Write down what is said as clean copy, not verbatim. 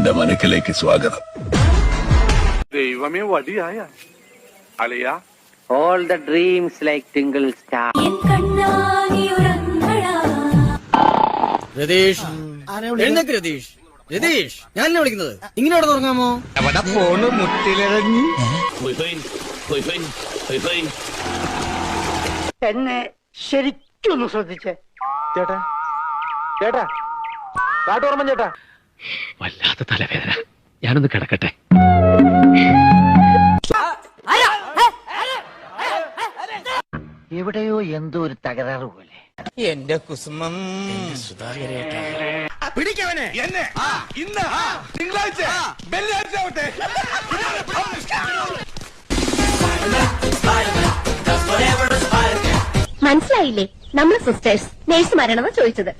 എന്റെ മനക്കിലേക്ക് സ്വാഗതം. ദൈവമേ വടിയായ അളിയ. All the dreams like twinkle star. Ratheesh എഴുന്നേക്ക് രതീഷ്. രതീഷ് ഞാനല്ലേ വിളിക്കുന്നത്, ഇങ്ങനെ അവിടെ തുറങ്ങാമോ? എന്നെ ശരിക്കൊന്ന് ശ്രദ്ധിച്ചേ ചേട്ടാ ചേട്ടാ കാട്ടോർമ്മൻ ചേട്ടാ. വല്ലാത്ത തലവേദന, ഞാനൊന്ന് കിടക്കട്ടെ. എവിടെയോ എന്തോ ഒരു തകരാറ് പോലെ. എന്റെ കുസുമം പിടിക്കവനെ എന്നെ ഇന്ന് തിങ്കളാഴ്ച വെള്ളിയാഴ്ച ആവട്ടെ. മനസ്സിലായില്ലേ? നമ്മള് സിസ്റ്റേഴ്സ് നേഴ്സുമാരാണെന്ന് ചോദിച്ചത്.